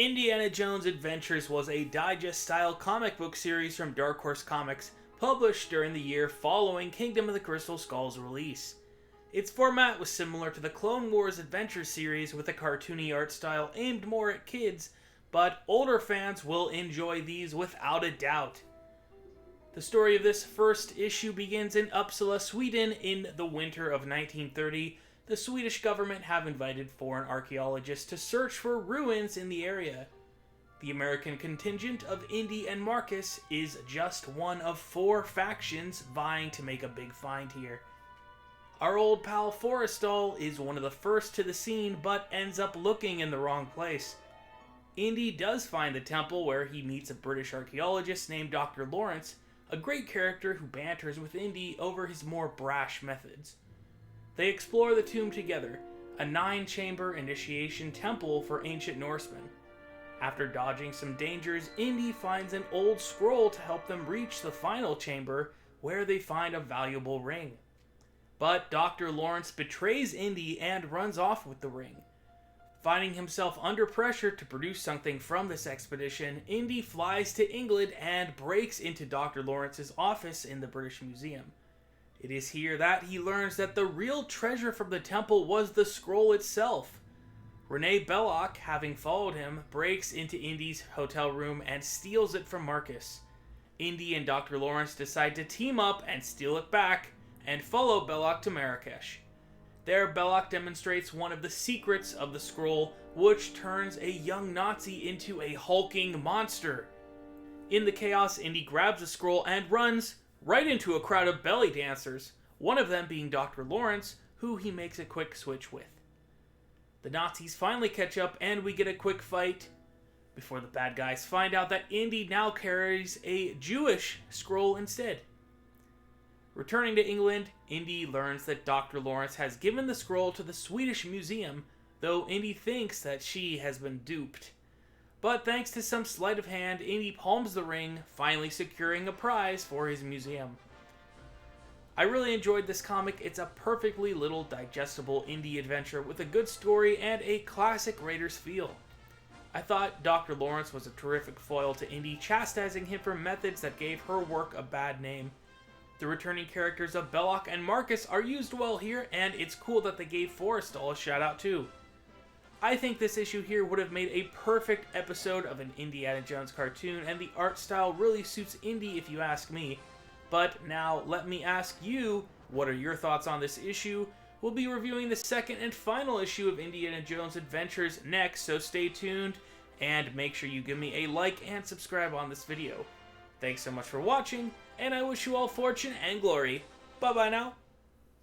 Indiana Jones Adventures was a digest-style comic book series from Dark Horse Comics, published during the year following Kingdom of the Crystal Skull's release. Its format was similar to the Clone Wars Adventure series with a cartoony art style aimed more at kids, but older fans will enjoy these without a doubt. The story of this first issue begins in Uppsala, Sweden in the winter of 1930. The Swedish government have invited foreign archaeologists to search for ruins in the area. The American contingent of Indy and Marcus is just one of 4 factions vying to make a big find here. Our old pal Forrestal is one of the first to the scene, but ends up looking in the wrong place. Indy does find the temple where he meets a British archaeologist named Dr. Lawrence, a great character who banters with Indy over his more brash methods. They explore the tomb together, a 9-chamber initiation temple for ancient Norsemen. After dodging some dangers, Indy finds an old scroll to help them reach the final chamber, where they find a valuable ring. But Dr. Lawrence betrays Indy and runs off with the ring. Finding himself under pressure to produce something from this expedition, Indy flies to England and breaks into Dr. Lawrence's office in the British Museum. It is here that he learns that the real treasure from the temple was the scroll itself. Renee Belloc, having followed him, breaks into Indy's hotel room and steals it from Marcus. Indy and Dr. Lawrence decide to team up and steal it back, and follow Belloc to Marrakesh. There, Belloc demonstrates one of the secrets of the scroll, which turns a young Nazi into a hulking monster. In the chaos, Indy grabs the scroll and runs right into a crowd of belly dancers, one of them being Dr. Lawrence, who he makes a quick switch with. The Nazis finally catch up and we get a quick fight, before the bad guys find out that Indy now carries a Jewish scroll instead. Returning to England, Indy learns that Dr. Lawrence has given the scroll to the Swedish Museum, though Indy thinks that she has been duped. But thanks to some sleight of hand, Indy palms the ring, finally securing a prize for his museum. I really enjoyed this comic. It's a perfectly little digestible indie adventure with a good story and a classic Raiders feel. I thought Dr. Lawrence was a terrific foil to Indy, chastising him for methods that gave her work a bad name. The returning characters of Belloc and Marcus are used well here, and it's cool that they gave Forrestal a shout out too. I think this issue here would have made a perfect episode of an Indiana Jones cartoon, and the art style really suits Indy if you ask me. But now let me ask you, what are your thoughts on this issue? We'll be reviewing the second and final issue of Indiana Jones Adventures next, so stay tuned, and make sure you give me a like and subscribe on this video. Thanks so much for watching, and I wish you all fortune and glory. Bye-bye now.